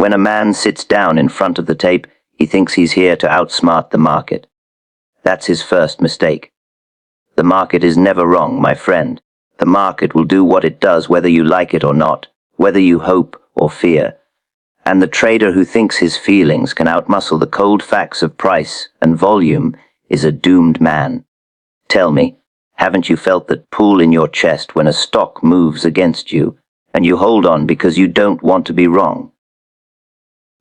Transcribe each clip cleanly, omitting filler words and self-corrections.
When a man sits down in front of the tape, he thinks he's here to outsmart the market. That's his first mistake. The market is never wrong, my friend. The market will do what it does whether you like it or not, whether you hope or fear. And the trader who thinks his feelings can outmuscle the cold facts of price and volume is a doomed man. Tell me, haven't you felt that pull in your chest when a stock moves against you, and you hold on because you don't want to be wrong?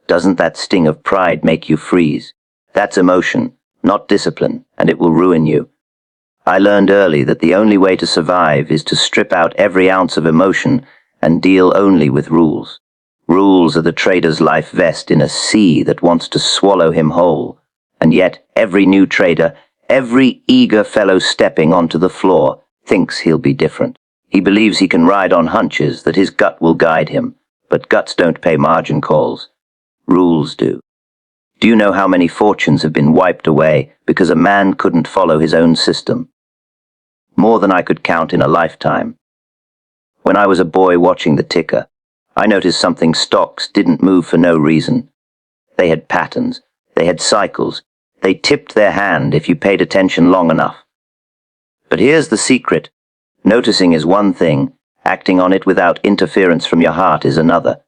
Doesn't that sting of pride make you freeze? That's emotion, not discipline, and it will ruin you. I learned early that the only way to survive is to strip out every ounce of emotion and deal only with rules. Rules are the trader's life vest in a sea that wants to swallow him whole. And yet, every new trader, every eager fellow stepping onto the floor, thinks he'll be different. He believes he can ride on hunches, that his gut will guide him. But guts don't pay margin calls. Rules do. Do you know how many fortunes have been wiped away because a man couldn't follow his own system? More than I could count in a lifetime. When I was a boy watching the ticker, I noticed something: stocks didn't move for no reason. They had patterns, they had cycles, they tipped their hand if you paid attention long enough. But here's the secret. Noticing is one thing, acting on it without interference from your heart is another.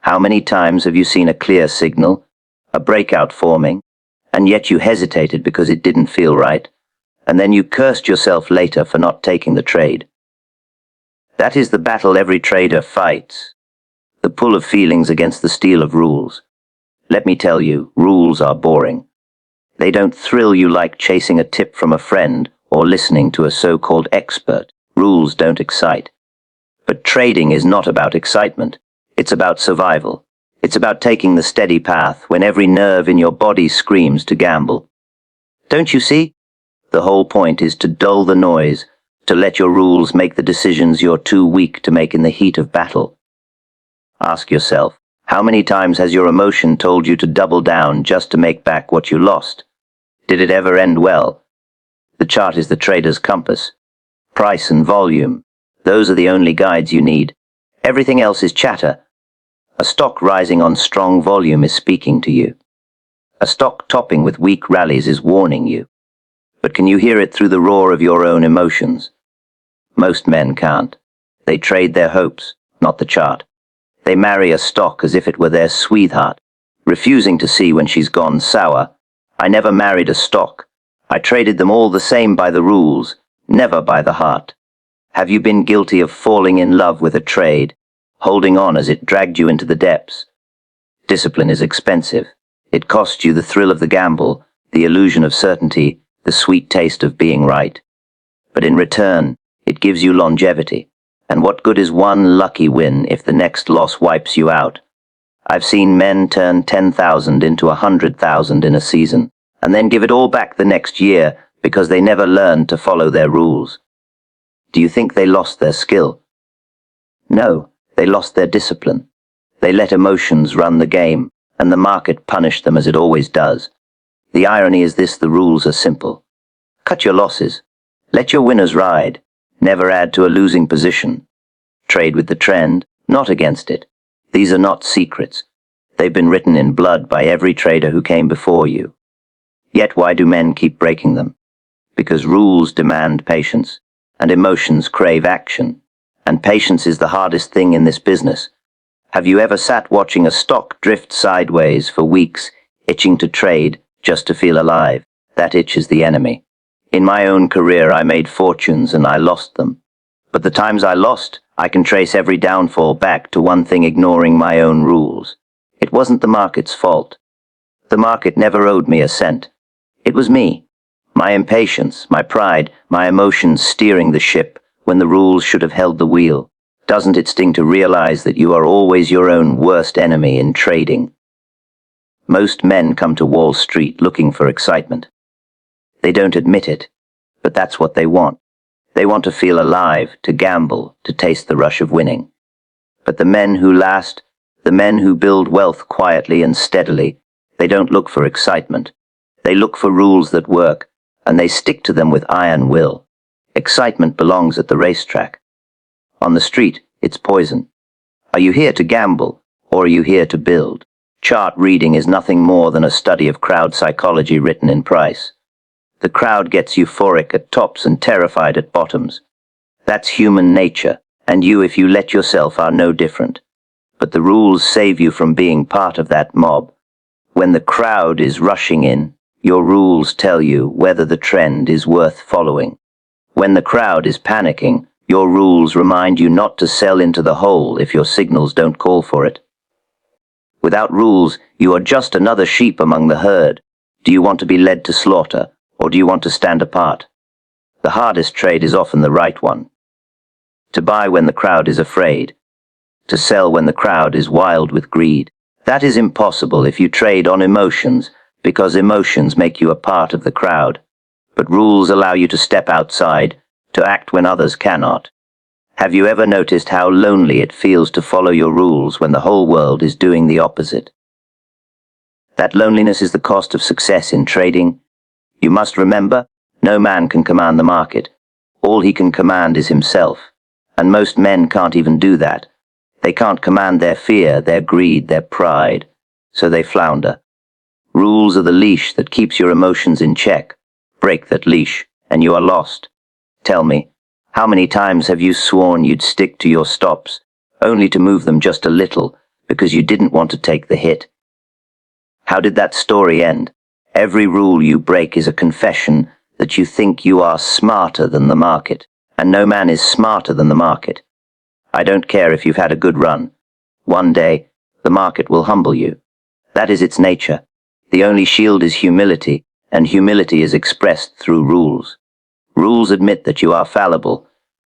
How many times have you seen a clear signal, a breakout forming, and yet you hesitated because it didn't feel right, and then you cursed yourself later for not taking the trade? That is the battle every trader fights. The pull of feelings against the steel of rules. Let me tell you, rules are boring. They don't thrill you like chasing a tip from a friend or listening to a so-called expert. Rules don't excite. But trading is not about excitement. It's about survival. It's about taking the steady path when every nerve in your body screams to gamble. Don't you see? The whole point is to dull the noise, to let your rules make the decisions you're too weak to make in the heat of battle. Ask yourself, how many times has your emotion told you to double down just to make back what you lost? Did it ever end well? The chart is the trader's compass. Price and volume, those are the only guides you need. Everything else is chatter. A stock rising on strong volume is speaking to you. A stock topping with weak rallies is warning you. But can you hear it through the roar of your own emotions? Most men can't. They trade their hopes, not the chart. They marry a stock as if it were their sweetheart, refusing to see when she's gone sour. I never married a stock. I traded them all the same by the rules, never by the heart. Have you been guilty of falling in love with a trade, holding on as it dragged you into the depths? Discipline is expensive. It costs you the thrill of the gamble, the illusion of certainty, the sweet taste of being right. But in return, it gives you longevity. And what good is one lucky win if the next loss wipes you out? I've seen men turn 10,000 into 100,000 in a season, and then give it all back the next year because they never learned to follow their rules. Do you think they lost their skill? No, they lost their discipline. They let emotions run the game, and the market punished them as it always does. The irony is this: the rules are simple. Cut your losses. Let your winners ride. Never add to a losing position. Trade with the trend, not against it. These are not secrets. They've been written in blood by every trader who came before you. Yet why do men keep breaking them? Because rules demand patience, and emotions crave action. And patience is the hardest thing in this business. Have you ever sat watching a stock drift sideways for weeks, itching to trade just to feel alive? That itch is the enemy. In my own career, I made fortunes and I lost them. But the times I lost, I can trace every downfall back to one thing: ignoring my own rules. It wasn't the market's fault. The market never owed me a cent. It was me. My impatience, my pride, my emotions steering the ship when the rules should have held the wheel. Doesn't it sting to realize that you are always your own worst enemy in trading? Most men come to Wall Street looking for excitement. They don't admit it, but that's what they want. They want to feel alive, to gamble, to taste the rush of winning. But the men who last, the men who build wealth quietly and steadily, they don't look for excitement. They look for rules that work, and they stick to them with iron will. Excitement belongs at the racetrack. On the street, it's poison. Are you here to gamble, or are you here to build? Chart reading is nothing more than a study of crowd psychology written in price. The crowd gets euphoric at tops and terrified at bottoms. That's human nature, and you, if you let yourself, are no different. But the rules save you from being part of that mob. When the crowd is rushing in, your rules tell you whether the trend is worth following. When the crowd is panicking, your rules remind you not to sell into the hole if your signals don't call for it. Without rules, you are just another sheep among the herd. Do you want to be led to slaughter, or do you want to stand apart? The hardest trade is often the right one. To buy when the crowd is afraid. To sell when the crowd is wild with greed. That is impossible if you trade on emotions, because emotions make you a part of the crowd. But rules allow you to step outside, to act when others cannot. Have you ever noticed how lonely it feels to follow your rules when the whole world is doing the opposite? That loneliness is the cost of success in trading. You must remember, no man can command the market. All he can command is himself. And most men can't even do that. They can't command their fear, their greed, their pride. So they flounder. Rules are the leash that keeps your emotions in check. Break that leash, and you are lost. Tell me, how many times have you sworn you'd stick to your stops, only to move them just a little, because you didn't want to take the hit? How did that story end? Every rule you break is a confession that you think you are smarter than the market, and no man is smarter than the market. I don't care if you've had a good run. One day, the market will humble you. That is its nature. The only shield is humility, and humility is expressed through rules. Rules admit that you are fallible,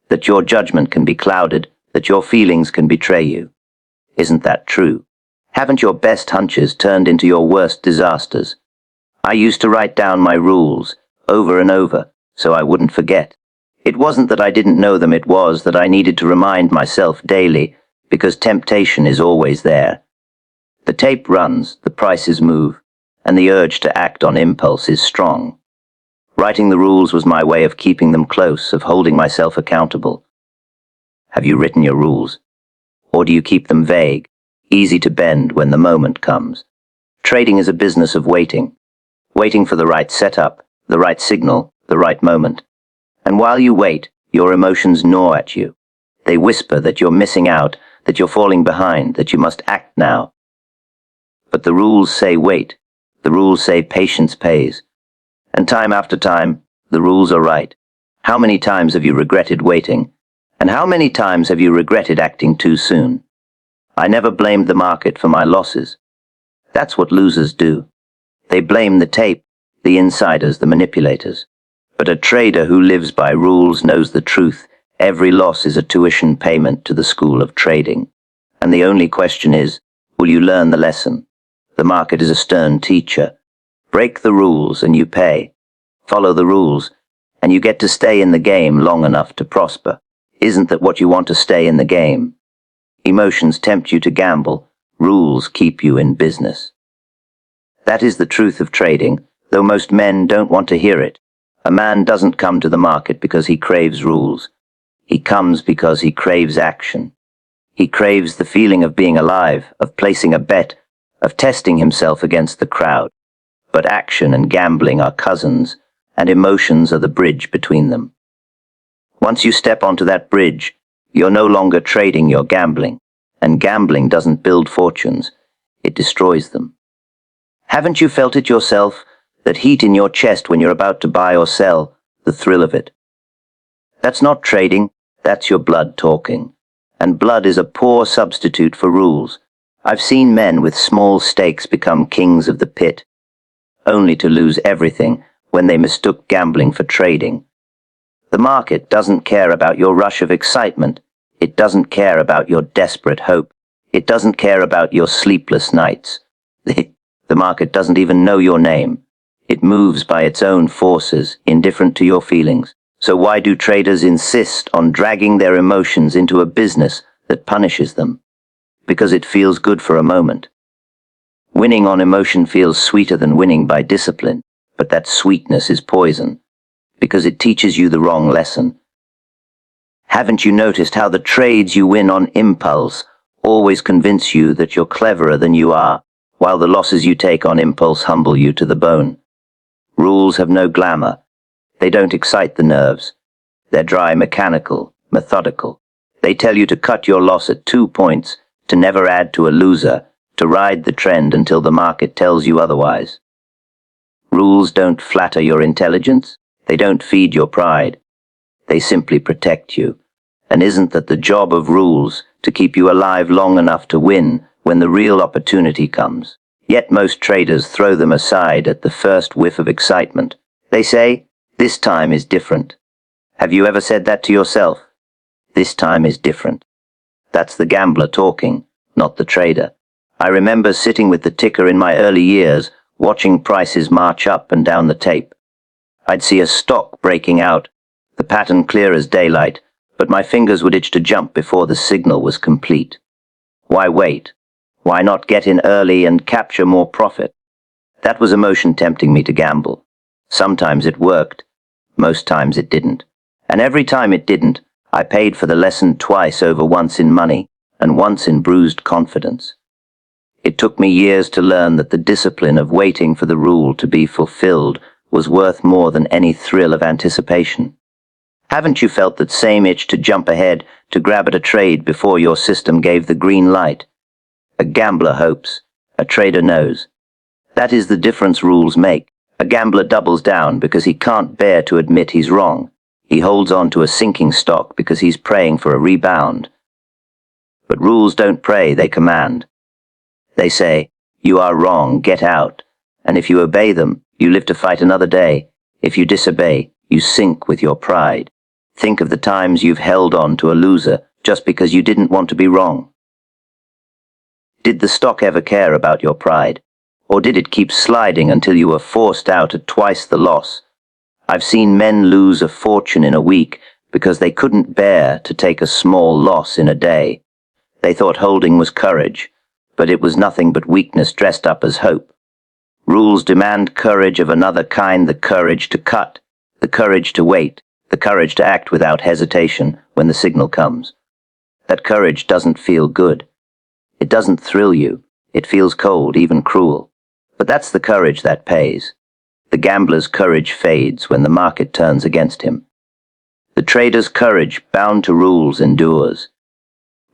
that your judgment can be clouded, that your feelings can betray you. Isn't that true? Haven't your best hunches turned into your worst disasters? I used to write down my rules, over and over, so I wouldn't forget. It wasn't that I didn't know them, it was that I needed to remind myself daily, because temptation is always there. The tape runs, the prices move, and the urge to act on impulse is strong. Writing the rules was my way of keeping them close, of holding myself accountable. Have you written your rules? Or do you keep them vague, easy to bend when the moment comes? Trading is a business of waiting. Waiting for the right setup, the right signal, the right moment. And while you wait, your emotions gnaw at you. They whisper that you're missing out, that you're falling behind, that you must act now. But the rules say wait. The rules say patience pays. And time after time, the rules are right. How many times have you regretted waiting? And how many times have you regretted acting too soon? I never blamed the market for my losses. That's what losers do. They blame the tape, the insiders, the manipulators. But a trader who lives by rules knows the truth. Every loss is a tuition payment to the school of trading. And the only question is, will you learn the lesson? The market is a stern teacher. Break the rules and you pay. Follow the rules, and you get to stay in the game long enough to prosper. Isn't that what you want, to stay in the game? Emotions tempt you to gamble. Rules keep you in business. That is the truth of trading, though most men don't want to hear it. A man doesn't come to the market because he craves rules. He comes because he craves action. He craves the feeling of being alive, of placing a bet, of testing himself against the crowd. But action and gambling are cousins, and emotions are the bridge between them. Once you step onto that bridge, you're no longer trading, you're gambling. And gambling doesn't build fortunes, it destroys them. Haven't you felt it yourself, that heat in your chest when you're about to buy or sell, the thrill of it? That's not trading, that's your blood talking. And blood is a poor substitute for rules. I've seen men with small stakes become kings of the pit, only to lose everything when they mistook gambling for trading. The market doesn't care about your rush of excitement. It doesn't care about your desperate hope. It doesn't care about your sleepless nights. The market doesn't even know your name. It moves by its own forces, indifferent to your feelings. So why do traders insist on dragging their emotions into a business that punishes them? Because it feels good for a moment. Winning on emotion feels sweeter than winning by discipline, but that sweetness is poison, because it teaches you the wrong lesson. Haven't you noticed how the trades you win on impulse always convince you that you're cleverer than you are, while the losses you take on impulse humble you to the bone. Rules have no glamour. They don't excite the nerves. They're dry, mechanical, methodical. They tell you to cut your loss at 2 points, to never add to a loser, to ride the trend until the market tells you otherwise. Rules don't flatter your intelligence. They don't feed your pride. They simply protect you. And isn't that the job of rules, to keep you alive long enough to win when the real opportunity comes? Yet most traders throw them aside at the first whiff of excitement. They say, "This time is different." Have you ever said that to yourself? This time is different. That's the gambler talking, not the trader. I remember sitting with the ticker in my early years, watching prices march up and down the tape. I'd see a stock breaking out, the pattern clear as daylight, but my fingers would itch to jump before the signal was complete. Why wait? Why not get in early and capture more profit? That was emotion tempting me to gamble. Sometimes it worked, most times it didn't. And every time it didn't, I paid for the lesson twice over, once in money and once in bruised confidence. It took me years to learn that the discipline of waiting for the rule to be fulfilled was worth more than any thrill of anticipation. Haven't you felt that same itch to jump ahead, to grab at a trade before your system gave the green light? A gambler hopes, a trader knows. That is the difference rules make. A gambler doubles down because he can't bear to admit he's wrong. He holds on to a sinking stock because he's praying for a rebound. But rules don't pray, they command. They say, "You are wrong, get out." And if you obey them, you live to fight another day. If you disobey, you sink with your pride. Think of the times you've held on to a loser just because you didn't want to be wrong. Did the stock ever care about your pride? Or did it keep sliding until you were forced out at twice the loss? I've seen men lose a fortune in a week because they couldn't bear to take a small loss in a day. They thought holding was courage, but it was nothing but weakness dressed up as hope. Rules demand courage of another kind, the courage to cut, the courage to wait, the courage to act without hesitation when the signal comes. That courage doesn't feel good. It doesn't thrill you. It feels cold, even cruel. But that's the courage that pays. The gambler's courage fades when the market turns against him. The trader's courage, bound to rules, endures.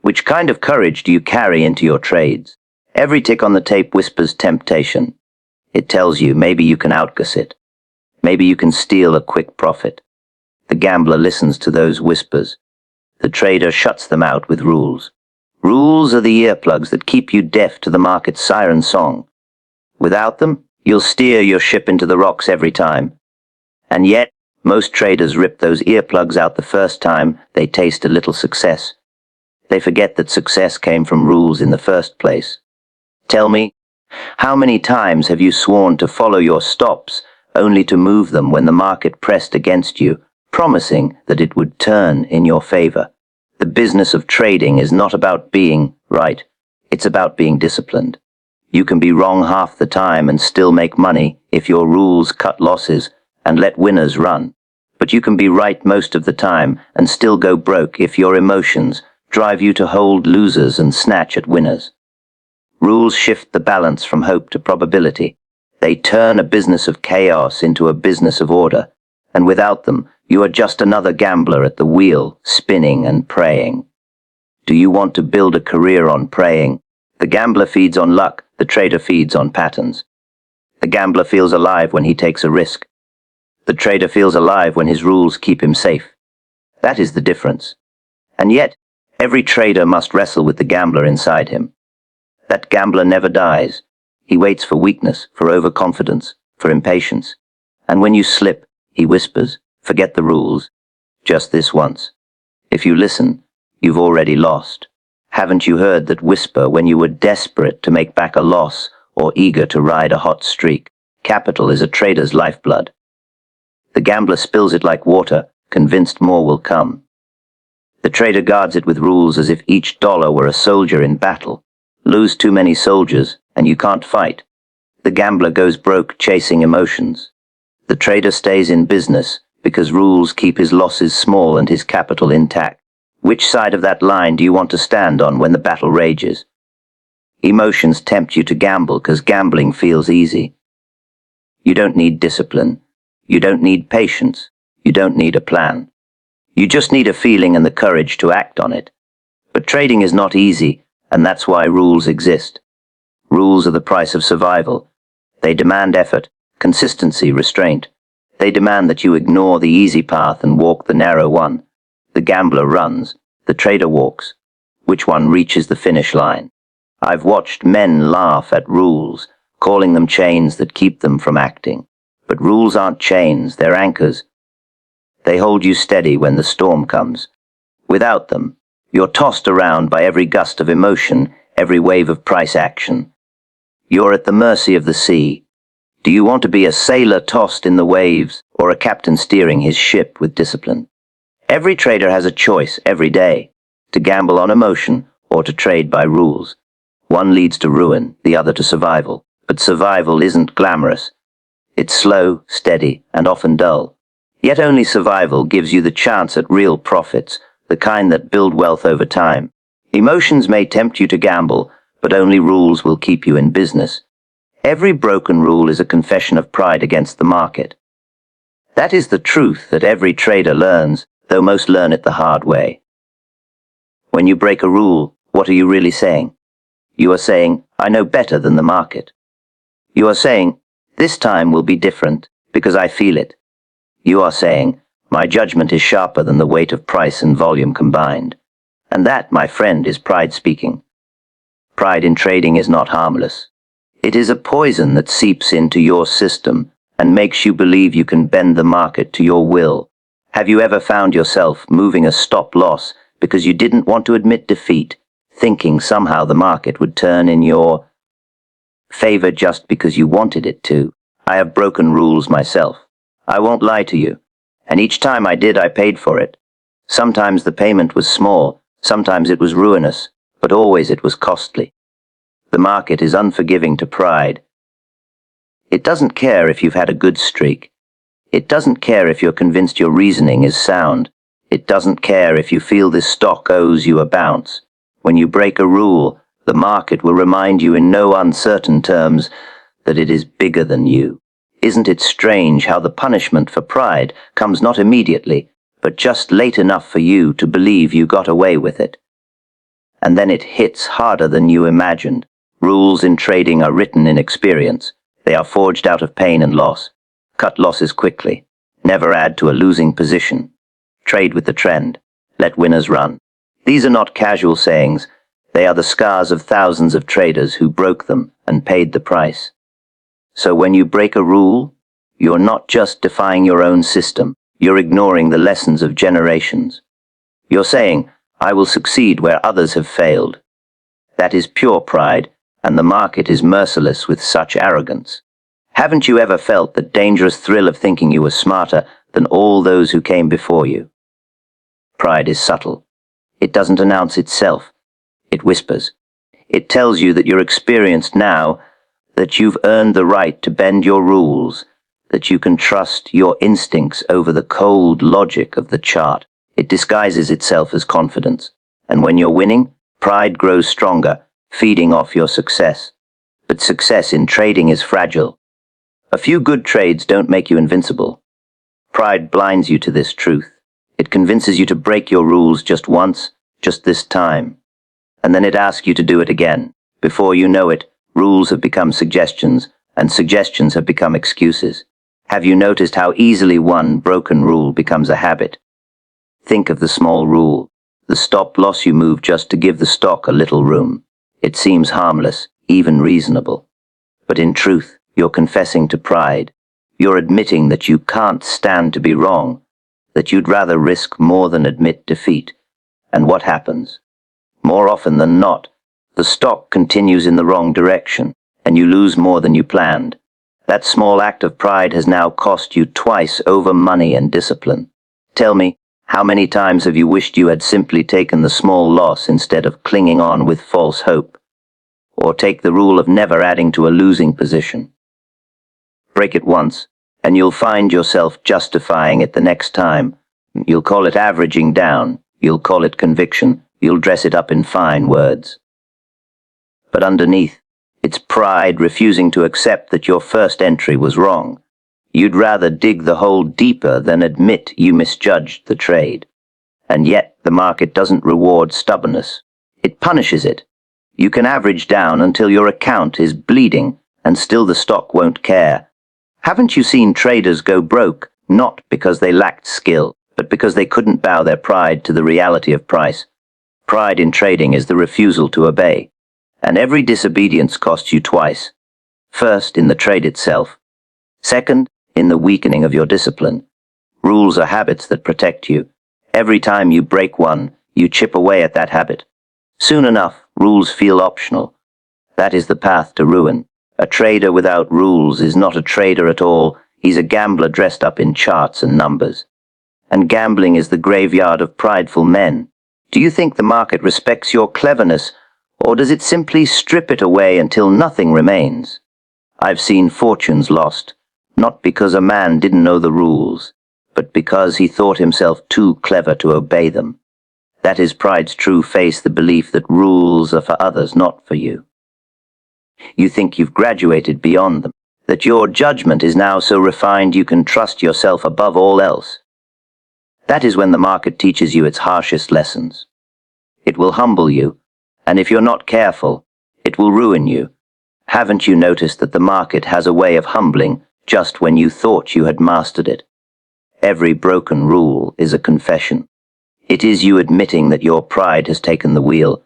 Which kind of courage do you carry into your trades? Every tick on the tape whispers temptation. It tells you maybe you can outguess it. Maybe you can steal a quick profit. The gambler listens to those whispers. The trader shuts them out with rules. Rules are the earplugs that keep you deaf to the market's siren song. Without them, you'll steer your ship into the rocks every time. And yet, most traders rip those earplugs out the first time they taste a little success. They forget that success came from rules in the first place. Tell me, how many times have you sworn to follow your stops only to move them when the market pressed against you, promising that it would turn in your favor? The business of trading is not about being right. It's about being disciplined. You can be wrong half the time and still make money if your rules cut losses and let winners run. But you can be right most of the time and still go broke if your emotions drive you to hold losers and snatch at winners. Rules shift the balance from hope to probability. They turn a business of chaos into a business of order, and without them, you are just another gambler at the wheel, spinning and praying. Do you want to build a career on praying? The gambler feeds on luck, the trader feeds on patterns. The gambler feels alive when he takes a risk. The trader feels alive when his rules keep him safe. That is the difference. And yet, every trader must wrestle with the gambler inside him. That gambler never dies. He waits for weakness, for overconfidence, for impatience. And when you slip, he whispers, "Forget the rules. Just this once." If you listen, you've already lost. Haven't you heard that whisper when you were desperate to make back a loss or eager to ride a hot streak? Capital is a trader's lifeblood. The gambler spills it like water, convinced more will come. The trader guards it with rules as if each dollar were a soldier in battle. Lose too many soldiers, and you can't fight. The gambler goes broke chasing emotions. The trader stays in business because rules keep his losses small and his capital intact. Which side of that line do you want to stand on when the battle rages? Emotions tempt you to gamble because gambling feels easy. You don't need discipline. You don't need patience. You don't need a plan. You just need a feeling and the courage to act on it. But trading is not easy, and that's why rules exist. Rules are the price of survival. They demand effort, consistency, restraint. They demand that you ignore the easy path and walk the narrow one. The gambler runs. The trader walks. Which one reaches the finish line? I've watched men laugh at rules, calling them chains that keep them from acting. But rules aren't chains, they're anchors. They hold you steady when the storm comes. Without them, you're tossed around by every gust of emotion, every wave of price action. You're at the mercy of the sea. Do you want to be a sailor tossed in the waves, or a captain steering his ship with discipline? Every trader has a choice every day, to gamble on emotion or to trade by rules. One leads to ruin, the other to survival. But survival isn't glamorous. It's slow, steady, and often dull. Yet only survival gives you the chance at real profits, the kind that build wealth over time. Emotions may tempt you to gamble, but only rules will keep you in business. Every broken rule is a confession of pride against the market. That is the truth that every trader learns, though most learn it the hard way. When you break a rule, what are you really saying? You are saying, I know better than the market. You are saying, this time will be different, because I feel it. You are saying, my judgment is sharper than the weight of price and volume combined. And that, my friend, is pride speaking. Pride in trading is not harmless. It is a poison that seeps into your system and makes you believe you can bend the market to your will. Have you ever found yourself moving a stop loss because you didn't want to admit defeat, thinking somehow the market would turn in your favor just because you wanted it to? I have broken rules myself. I won't lie to you. And each time I did, I paid for it. Sometimes the payment was small, sometimes it was ruinous, but always it was costly. The market is unforgiving to pride. It doesn't care if you've had a good streak. It doesn't care if you're convinced your reasoning is sound. It doesn't care if you feel this stock owes you a bounce. When you break a rule, the market will remind you in no uncertain terms that it is bigger than you. Isn't it strange how the punishment for pride comes not immediately, but just late enough for you to believe you got away with it? And then it hits harder than you imagined. Rules in trading are written in experience. They are forged out of pain and loss. Cut losses quickly. Never add to a losing position. Trade with the trend. Let winners run. These are not casual sayings. They are the scars of thousands of traders who broke them and paid the price. So when you break a rule, you're not just defying your own system. You're ignoring the lessons of generations. You're saying, I will succeed where others have failed. That is pure pride, and the market is merciless with such arrogance. Haven't you ever felt the dangerous thrill of thinking you were smarter than all those who came before you? Pride is subtle. It doesn't announce itself. It whispers. It tells you that you're experienced now, that you've earned the right to bend your rules, that you can trust your instincts over the cold logic of the chart. It disguises itself as confidence. And when you're winning, pride grows stronger, feeding off your success. But success in trading is fragile. A few good trades don't make you invincible. Pride blinds you to this truth. It convinces you to break your rules just once, just this time. And then it asks you to do it again. Before you know it, rules have become suggestions, and suggestions have become excuses. Have you noticed how easily one broken rule becomes a habit? Think of the small rule, the stop loss you move just to give the stock a little room. It seems harmless, even reasonable. But in truth, you're confessing to pride. You're admitting that you can't stand to be wrong, that you'd rather risk more than admit defeat. And what happens? More often than not, the stock continues in the wrong direction, and you lose more than you planned. That small act of pride has now cost you twice over money and discipline. Tell me, how many times have you wished you had simply taken the small loss instead of clinging on with false hope? Or take the rule of never adding to a losing position. Break it once, and you'll find yourself justifying it the next time. You'll call it averaging down. You'll call it conviction. You'll dress it up in fine words. But underneath, it's pride refusing to accept that your first entry was wrong. You'd rather dig the hole deeper than admit you misjudged the trade. And yet the market doesn't reward stubbornness. It punishes it. You can average down until your account is bleeding, and still the stock won't care. Haven't you seen traders go broke, not because they lacked skill, but because they couldn't bow their pride to the reality of price? Pride in trading is the refusal to obey, and every disobedience costs you twice. First, in the trade itself. Second, in the weakening of your discipline. Rules are habits that protect you. Every time you break one, you chip away at that habit. Soon enough, rules feel optional. That is the path to ruin. A trader without rules is not a trader at all. He's a gambler dressed up in charts and numbers. And gambling is the graveyard of prideful men. Do you think the market respects your cleverness, or does it simply strip it away until nothing remains? I've seen fortunes lost, not because a man didn't know the rules, but because he thought himself too clever to obey them. That is pride's true face, the belief that rules are for others, not for you. You think you've graduated beyond them, that your judgment is now so refined you can trust yourself above all else. That is when the market teaches you its harshest lessons. It will humble you, and if you're not careful, it will ruin you. Haven't you noticed that the market has a way of humbling just when you thought you had mastered it? Every broken rule is a confession. It is you admitting that your pride has taken the wheel.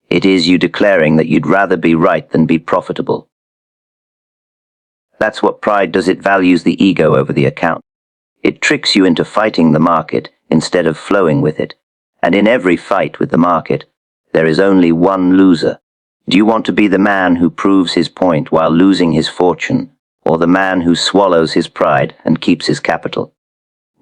It is you declaring that you'd rather be right than be profitable. That's what pride does. It values the ego over the account. It tricks you into fighting the market instead of flowing with it. And in every fight with the market, there is only one loser. Do you want to be the man who proves his point while losing his fortune, or the man who swallows his pride and keeps his capital?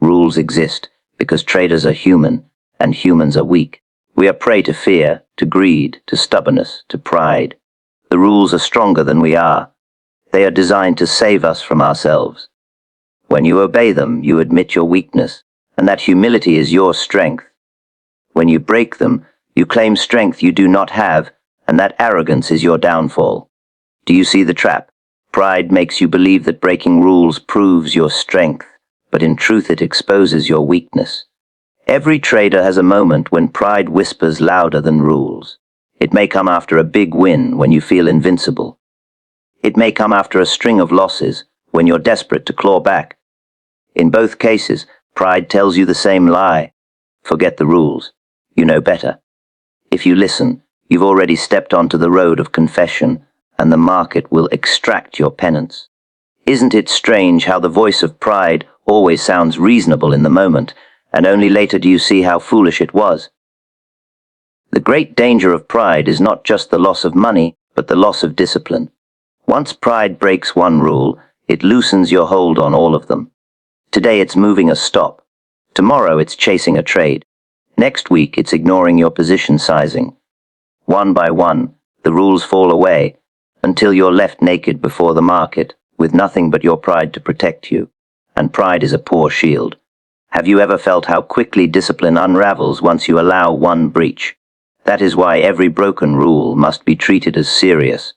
Rules exist because traders are human, and humans are weak. We are prey to fear, to greed, to stubbornness, to pride. The rules are stronger than we are. They are designed to save us from ourselves. When you obey them, you admit your weakness, and that humility is your strength. When you break them, you claim strength you do not have, and that arrogance is your downfall. Do you see the trap? Pride makes you believe that breaking rules proves your strength, but in truth it exposes your weakness. Every trader has a moment when pride whispers louder than rules. It may come after a big win when you feel invincible. It may come after a string of losses when you're desperate to claw back. In both cases, pride tells you the same lie. Forget the rules. You know better. If you listen, you've already stepped onto the road of confession, and the market will extract your penance. Isn't it strange how the voice of pride always sounds reasonable in the moment, and only later do you see how foolish it was? The great danger of pride is not just the loss of money, but the loss of discipline. Once pride breaks one rule, it loosens your hold on all of them. Today it's moving a stop. Tomorrow it's chasing a trade. Next week it's ignoring your position sizing. One by one, the rules fall away, until you're left naked before the market, with nothing but your pride to protect you. And pride is a poor shield. Have you ever felt how quickly discipline unravels once you allow one breach? That is why every broken rule must be treated as serious,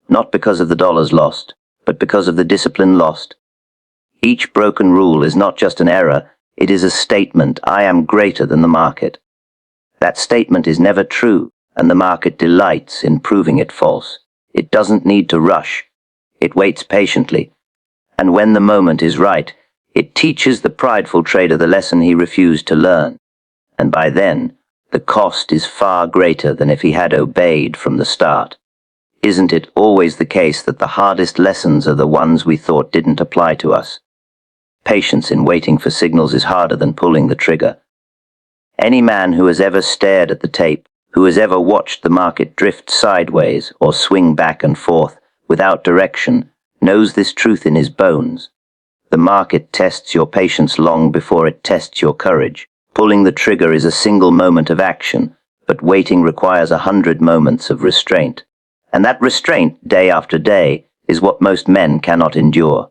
not because of the dollars lost, but because of the discipline lost. Each broken rule is not just an error, it is a statement: I am greater than the market. That statement is never true, and the market delights in proving it false. It doesn't need to rush. It waits patiently, and when the moment is right, it teaches the prideful trader the lesson he refused to learn. And by then, the cost is far greater than if he had obeyed from the start. Isn't it always the case that the hardest lessons are the ones we thought didn't apply to us? Patience in waiting for signals is harder than pulling the trigger. Any man who has ever stared at the tape, who has ever watched the market drift sideways or swing back and forth without direction, knows this truth in his bones. The market tests your patience long before it tests your courage. Pulling the trigger is a single moment of action, but waiting requires 100 moments of restraint. And that restraint, day after day, is what most men cannot endure.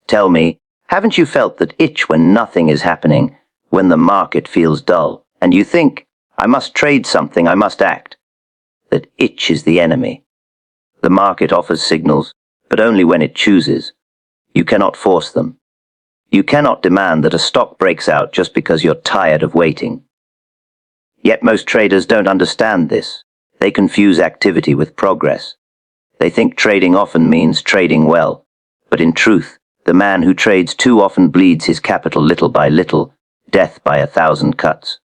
Tell me, haven't you felt that itch when nothing is happening, when the market feels dull, and you think, I must trade something, I must act. That itch is the enemy. The market offers signals, but only when it chooses. You cannot force them. You cannot demand that a stock breaks out just because you're tired of waiting. Yet most traders don't understand this. They confuse activity with progress. They think trading often means trading well, but in truth, the man who trades too often bleeds his capital little by little, death by 1,000 cuts.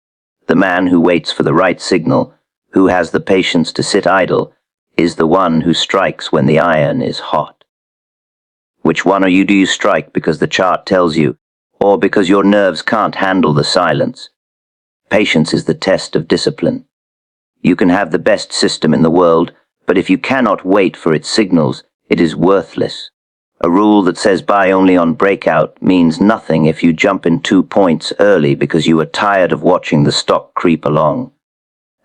The man who waits for the right signal, who has the patience to sit idle, is the one who strikes when the iron is hot. Which one do you strike because the chart tells you, or because your nerves can't handle the silence? Patience is the test of discipline. You can have the best system in the world, but if you cannot wait for its signals, it is worthless. A rule that says buy only on breakout means nothing if you jump in 2 points early because you are tired of watching the stock creep along.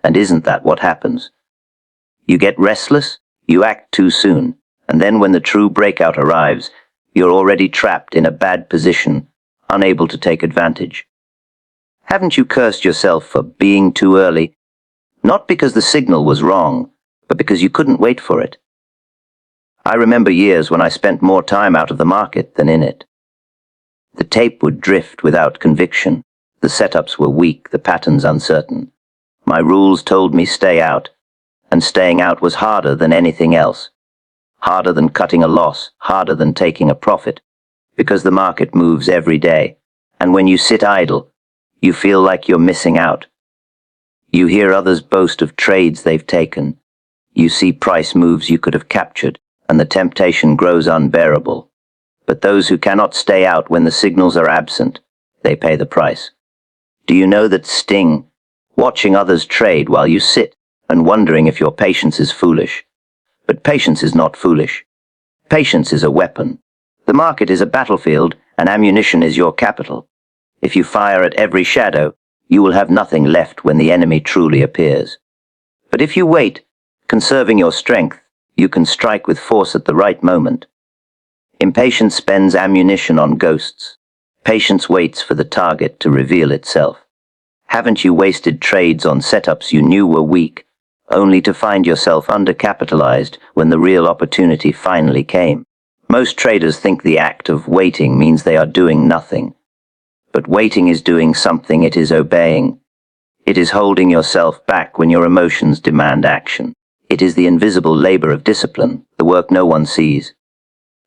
And isn't that what happens? You get restless, you act too soon, and then when the true breakout arrives, you're already trapped in a bad position, unable to take advantage. Haven't you cursed yourself for being too early? Not because the signal was wrong, but because you couldn't wait for it. I remember years when I spent more time out of the market than in it. The tape would drift without conviction. The setups were weak, the patterns uncertain. My rules told me stay out, and staying out was harder than anything else. Harder than cutting a loss, harder than taking a profit, because the market moves every day, and when you sit idle, you feel like you're missing out. You hear others boast of trades they've taken. You see price moves you could have captured, and the temptation grows unbearable. But those who cannot stay out when the signals are absent, they pay the price. Do you know that sting, watching others trade while you sit and wondering if your patience is foolish? But patience is not foolish. Patience is a weapon. The market is a battlefield, and ammunition is your capital. If you fire at every shadow, you will have nothing left when the enemy truly appears. But if you wait, conserving your strength, you can strike with force at the right moment. Impatience spends ammunition on ghosts. Patience waits for the target to reveal itself. Haven't you wasted trades on setups you knew were weak, only to find yourself undercapitalized when the real opportunity finally came? Most traders think the act of waiting means they are doing nothing. But waiting is doing something, it is obeying. It is holding yourself back when your emotions demand action. It is the invisible labor of discipline, the work no one sees.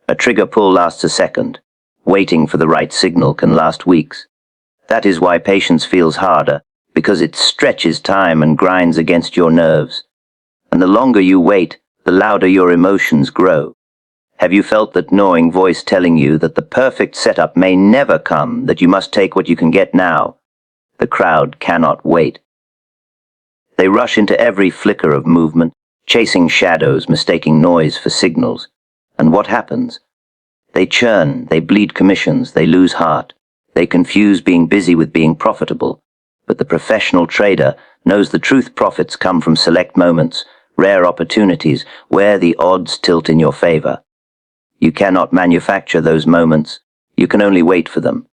A trigger pull lasts a second. Waiting for the right signal can last weeks. That is why patience feels harder, because it stretches time and grinds against your nerves. And the longer you wait, the louder your emotions grow. Have you felt that gnawing voice telling you that the perfect setup may never come, that you must take what you can get now? The crowd cannot wait. They rush into every flicker of movement, chasing shadows, mistaking noise for signals. And what happens? They churn, they bleed commissions, they lose heart. They confuse being busy with being profitable. But the professional trader knows the truth. Profits come from select moments, rare opportunities, where the odds tilt in your favor. You cannot manufacture those moments. You can only wait for them.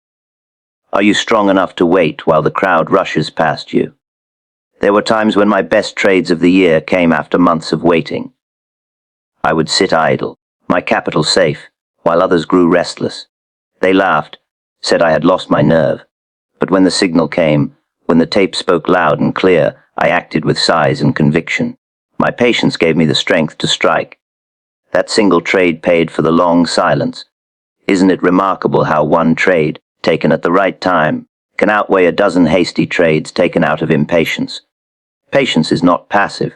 Are you strong enough to wait while the crowd rushes past you? There were times when my best trades of the year came after months of waiting. I would sit idle, my capital safe, while others grew restless. They laughed, said I had lost my nerve. But when the signal came, when the tape spoke loud and clear, I acted with size and conviction. My patience gave me the strength to strike. That single trade paid for the long silence. Isn't it remarkable how one trade, taken at the right time, can outweigh a dozen hasty trades taken out of impatience? Patience is not passive.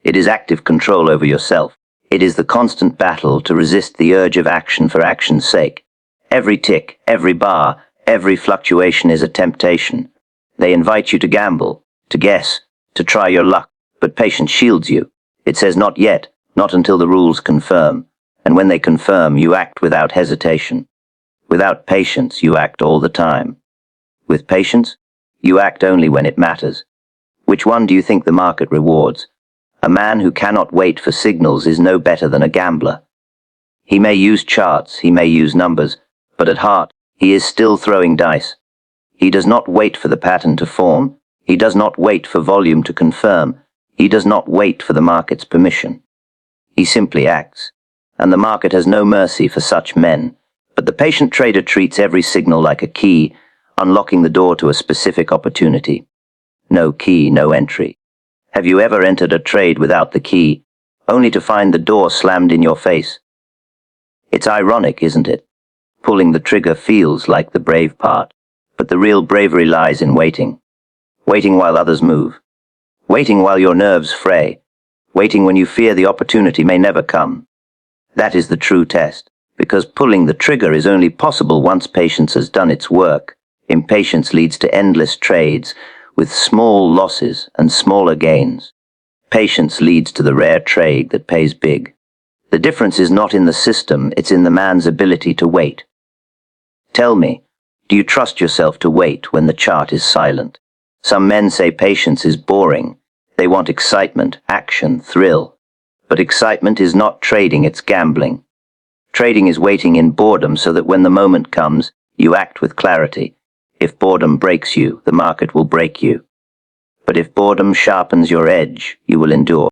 It is active control over yourself. It is the constant battle to resist the urge of action for action's sake. Every tick, every bar, every fluctuation is a temptation. They invite you to gamble, to guess, to try your luck, but patience shields you. It says not yet, not until the rules confirm, and when they confirm, you act without hesitation. Without patience, you act all the time. With patience, you act only when it matters. Which one do you think the market rewards? A man who cannot wait for signals is no better than a gambler. He may use charts, he may use numbers, but at heart, he is still throwing dice. He does not wait for the pattern to form, He does not wait for volume to confirm. He does not wait for the market's permission. He simply acts, and the market has no mercy for such men. But the patient trader treats every signal like a key, unlocking the door to a specific opportunity. No key, no entry. Have you ever entered a trade without the key, only to find the door slammed in your face? It's ironic, isn't it? Pulling the trigger feels like the brave part, but the real bravery lies in waiting. Waiting while others move. Waiting while your nerves fray. Waiting when you fear the opportunity may never come. That is the true test, because pulling the trigger is only possible once patience has done its work. Impatience leads to endless trades, with small losses and smaller gains. Patience leads to the rare trade that pays big. The difference is not in the system, it's in the man's ability to wait. Tell me, do you trust yourself to wait when the chart is silent? Some men say patience is boring. They want excitement, action, thrill. But excitement is not trading, it's gambling. Trading is waiting in boredom so that when the moment comes, you act with clarity. If boredom breaks you, the market will break you. But if boredom sharpens your edge, you will endure.